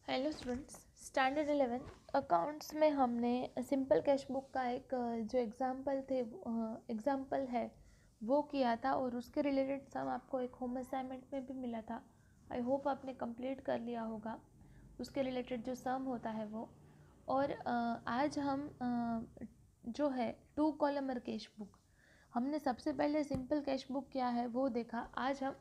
Hello students, standard 11 accounts में हमने simple cash book का एक जो एग्जाम्पल है वो किया था और उसके रिलेटेड सम आपको एक होम असाइनमेंट में भी मिला था। आई होप आपने कंप्लीट कर लिया होगा उसके रिलेटेड जो सम होता है वो। और आज हम जो है 2 कॉलमर कैश बुक, हमने सबसे पहले सिंपल कैश बुक क्या है वो देखा। आज हम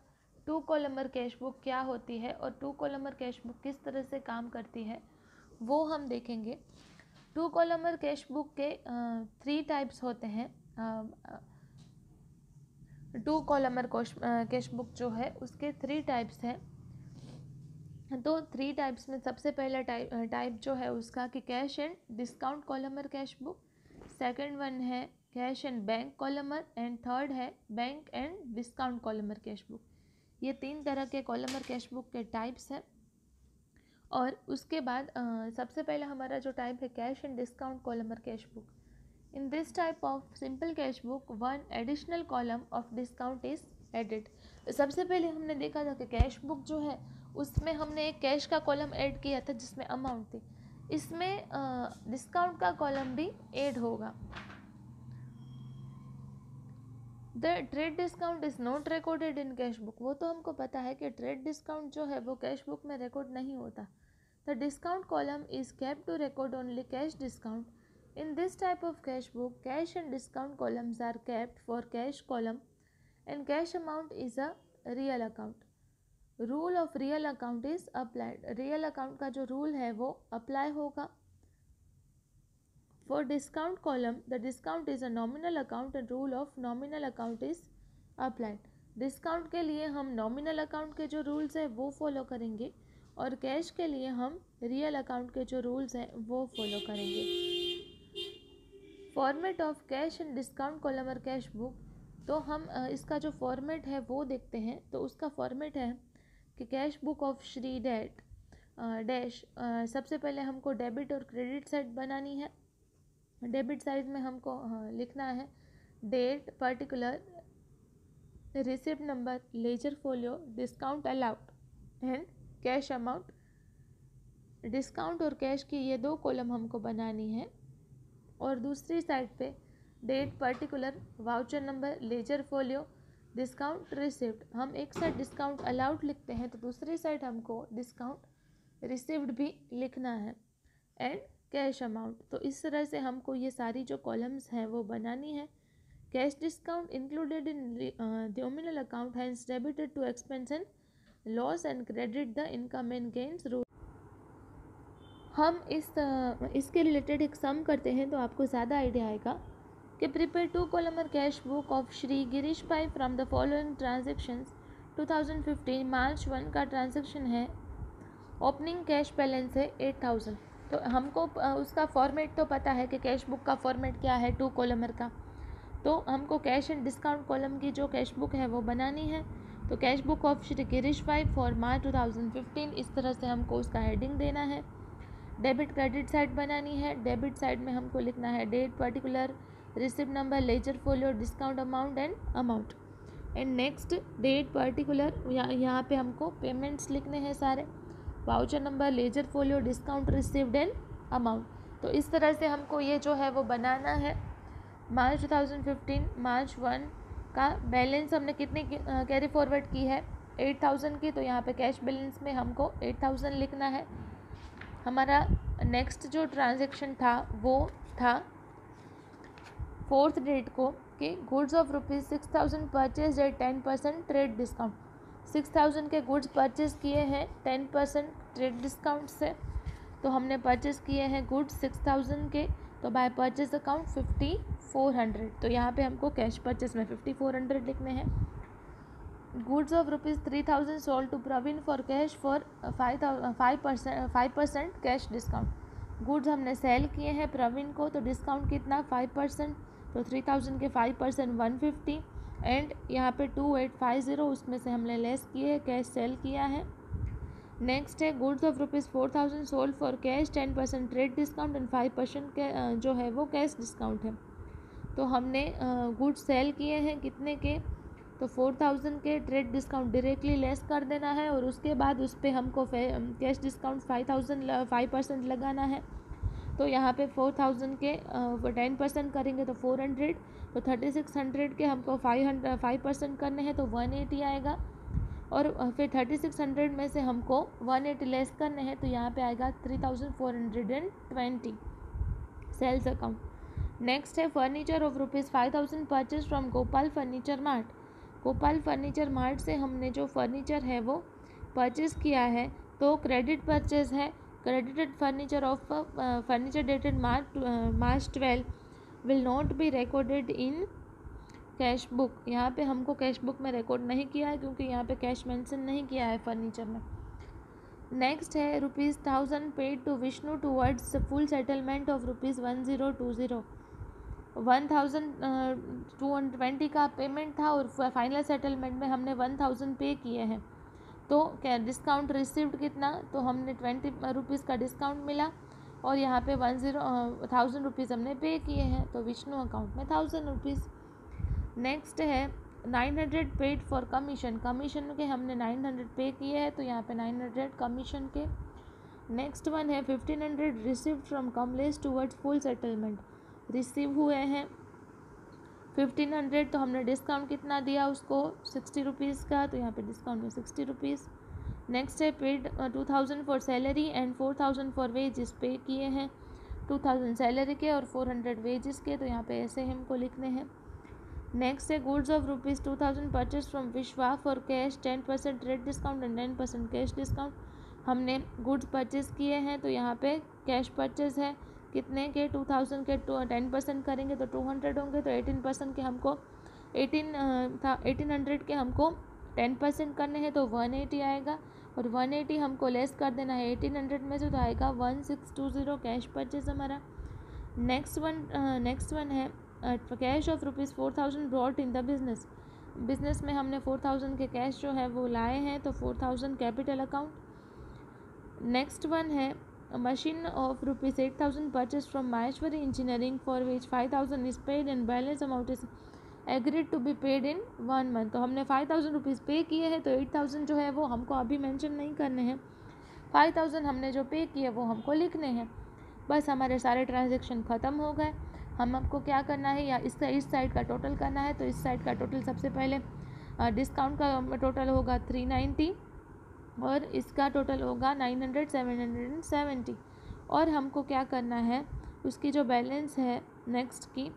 2 कॉलमर कैश बुक क्या होती है और 2 कॉलमर कैश बुक किस तरह से काम करती है वो हम देखेंगे। 2 कॉलमर कैश बुक के 3 टाइप्स होते हैं। 2 कॉलमर कैश बुक जो है उसके 3 टाइप्स हैं। तो 3 टाइप्स में सबसे पहला टाइप जो है उसका कि cash and discount columnar cash book, second one है cash and bank columnar and third है bank and discount columnar cash book. ये 3 तरह के कॉलमर कैश बुक के टाइप्स हैं। और उसके बाद सबसे पहला हमारा जो टाइप है cash and discount columnar cash book. In this type of simple cash book one additional column of discount is added. सबसे पहले हमने देखा था कि कैश बुक जो है उसमें हमने एक कैश का कॉलम ऐड किया था जिसमें अमाउंट थी। इसमें डिस्काउंट का कॉलम भी ऐड होगा। The trade discount is not recorded in cash book. वो तो हमको पता है कि ट्रेड डिस्काउंट जो है वो कैश बुक में रिकॉर्ड नहीं होता। The discount column is kept to record only cash discount. In this type of cash book cash and discount columns are kept for cash column and cash amount is a real account. Rule of real account is applied. Real account का जो rule है वो apply होगा। For discount column, the discount is a nominal account and rule of nominal account is applied. Discount के लिए हम nominal account के जो रूल्स हैं वो फॉलो करेंगे और कैश के लिए हम रियल अकाउंट के जो रूल्स हैं वो फॉलो करेंगे। Format of cash and discount columnar cash book, तो हम इसका जो फॉर्मेट है वो देखते हैं। तो उसका फॉर्मेट है कि cash book of Shri date dash. सबसे पहले हमको डेबिट और क्रेडिट साइड बनानी है। डेबिट साइड में हमको लिखना है date, particular, receipt number, ledger folio, discount allowed and cash amount. Discount और कैश की ये 2 कॉलम हमको बनानी है। और दूसरी साइड पे date, particular, voucher number, ledger folio, discount, receipt. हम एक साइड डिस्काउंट अलाउड लिखते हैं तो दूसरी साइड हमको डिस्काउंट रिसिप्ट भी लिखना है एंड कैश अमाउंट। तो इस तरह से हमको ये सारी जो कॉलम्स हैं वो बनानी है। Cash discount included in nominal account has debited to expense and loss and credit the income and gains rule. हम इसके रिलेटेड एक सम करते हैं तो आपको ज़्यादा आइडिया आएगा कि prepare 2 columnar cash book of Shri Girish भाई फ्रॉम द फॉलोइंग ट्रांजेक्शन्स। 2015 मार्च 1 का ट्रांजेक्शन है। ओपनिंग कैश बैलेंस है 8000। तो हमको उसका फॉर्मेट तो पता है कि कैश बुक का फॉर्मेट क्या है 2 कॉलमर का। तो हमको कैश एंड डिस्काउंट कॉलम की जो कैश बुक है वो बनानी है। तो cash book of Shri Girish भाई फॉर मार्च 2015, इस तरह से हमको उसका हेडिंग देना है। डेबिट क्रेडिट साइड बनानी है। डेबिट साइड में हमको लिखना है date, particular, receipt number, ledger folio, discount amount and amount. And next date, particular, यहाँ पे हमको पेमेंट्स लिखने हैं सारे, voucher number, ledger folio, discount received and amount. तो इस तरह से हमको ये जो है वो बनाना है। मार्च 2015 मार्च 1 का बैलेंस हमने कितनी कैरी फॉरवर्ड की है 8000 की। तो यहाँ पे कैश बैलेंस में हमको 8000 लिखना है। हमारा नेक्स्ट जो ट्रांजेक्शन था वो था 4th डेट को कि goods of ₹6000 purchase at 10% trade discount. 6000 के गुड्स परचेज किए हैं 10% ट्रेड डिस्काउंट से। तो हमने परचेज किए हैं गुड्स 6000 के, तो बाय परचेज अकाउंट 5400। तो यहाँ पे हमको कैश परचेज में 5400 लिखने हैं। Goods of ₹3000 sold to Praveen for cash for 5% cash discount. Goods हमने सेल किए हैं प्रवीण को, तो डिस्काउंट कितना 5%। तो 3000 के 5% 150 एंड यहाँ पे 2850 उसमें से हमने लेस किए, कैश सेल किया है। नेक्स्ट है goods of ₹4000 sold for cash 10% trade discount and 5% के जो है वो कैश डिस्काउंट है। तो हमने गुड्स सेल किए हैं कितने के तो 4000 के ट्रेड डिस्काउंट डायरेक्टली लेस कर देना है और उसके बाद उस पर हमको कैश डिस्काउंट 5% लगाना है। तो यहाँ पे 4000 के 10% करेंगे तो 400, तो 3600 के हमको 5% करने हैं तो 180 आएगा। और फिर 3600 में से हमको 180 लेस करने हैं तो यहाँ पे आएगा 3420 सेल्स अकाउंट। नेक्स्ट है furniture of ₹5000 purchase from Gopal furniture mart. Gopal furniture mart से हमने जो फर्नीचर है वो परचेज किया है, तो क्रेडिट परचेज है। Credited furniture of furniture dated March 12 will not be recorded in cash book. यहाँ पे हमको कैश बुक में रिकॉर्ड नहीं किया है क्योंकि यहाँ पे कैश मेंशन नहीं किया है फर्नीचर में। नेक्स्ट है ₹1000 paid to Vishnu towards full settlement of ₹1020। 1220 का पेमेंट था और फाइनल सेटलमेंट में हमने 1000 पे किए हैं। तो क्या डिस्काउंट रिसीव्ड कितना, तो हमने ₹20 का डिस्काउंट मिला और यहाँ पे 1000 रुपीज़ हमने पे किए हैं, तो विष्णु अकाउंट में 1000 रुपीज़। नेक्स्ट है 900 पेड फॉर कमीशन। कमीशन के हमने 900 पे किए हैं, तो यहाँ पे 900 कमीशन के। नेक्स्ट वन है 1500 received from Kamlesh towards full settlement. Receive हुए हैं 1500, तो हमने डिस्काउंट कितना दिया उसको 60 रुपीज़ का, तो यहाँ पे डिस्काउंट में 60 रुपीज़। नेक्स्ट है paid 2000 for salary and 4000 for wages. पे किए हैं 2000 सैलरी के और 400 वेजेस के, तो यहाँ पे ऐसे हमको लिखने हैं। नेक्स्ट है गुड्स ऑफ ₹2000 परचेज फ्रॉम विश्वा for cash 10% trade discount and 10% cash discount. हमने गुड्स परचेज किए हैं, तो यहाँ पे कैश परचेज है कितने के 2000 के 10% करेंगे तो 200 होंगे, तो 18% के हमको 1800 के हमको 10% करने हैं तो 180 आएगा और 180 हमको लेस कर देना है 1800 में से, तो आएगा 1620 कैश परचेज हमारा। नेक्स्ट वन है cash of ₹4000 brought in the business में हमने 4000 के कैश जो है वो लाए हैं, तो 4000 कैपिटल अकाउंट। नेक्स्ट वन है machine of ₹8000 purchase from Maheshwari Engineering for which 5000 is paid and balance amount is agreed to be paid in 1 month. तो हमने 5000 रुपीज़ पे किए हैं, तो 8000 जो है वो हमको अभी मेंशन नहीं करने हैं, 5000 हमने जो पे किए वो हमको लिखने हैं। बस हमारे सारे ट्रांजेक्शन ख़त्म हो गए। हम आपको क्या करना है, या इस साइड का टोटल करना है, तो इस साइड का टोटल सबसे पहले डिस्काउंट का टोटल होगा 390 और इसका टोटल होगा 900 770। और हमको क्या करना है, उसकी जो बैलेंस है नेक्स्ट की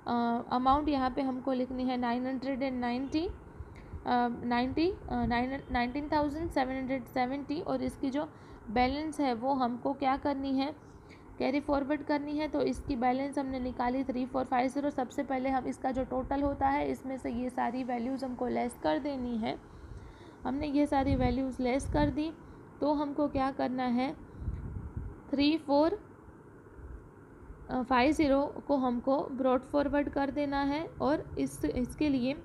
अमाउंट यहाँ पे हमको लिखनी है 19,770 और इसकी जो बैलेंस है वो हमको क्या करनी है, कैरी फॉरवर्ड करनी है। तो इसकी बैलेंस हमने निकाली 3450। सबसे पहले हम इसका जो टोटल होता है इसमें से ये सारी वैल्यूज़ हमको लेस कर देनी है। हमने ये सारी वैल्यूज़ लेस कर दी, तो हमको क्या करना है 3450 को हमको ब्रॉड फॉरवर्ड कर देना है और इसके लिए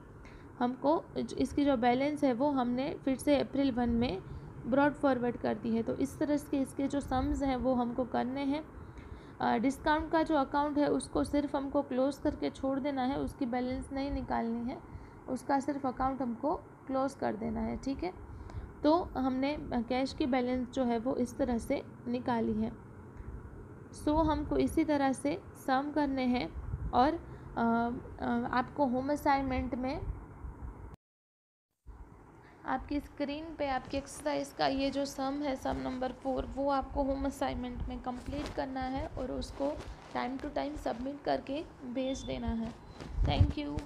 हमको इसकी जो बैलेंस है वो हमने फिर से अप्रैल 1 में ब्रॉड फॉरवर्ड कर दी है। तो इस तरह से इसके जो सम्स हैं वो हमको करने हैं। डिस्काउंट का जो अकाउंट है उसको सिर्फ हमको क्लोज करके छोड़ देना है, उसकी बैलेंस नहीं निकालनी है, उसका सिर्फ अकाउंट हमको क्लोज कर देना है, ठीक है। तो हमने कैश की बैलेंस जो है वो इस तरह से निकाली है। सो हमको इसी तरह से सम करने हैं और आपको होम असाइनमेंट में आपकी स्क्रीन पे आपकी एक्सरसाइज का ये जो सम है, सम नंबर 4, वो आपको होम असाइनमेंट में कंप्लीट करना है और उसको टाइम टू टाइम सबमिट करके भेज देना है। Thank you.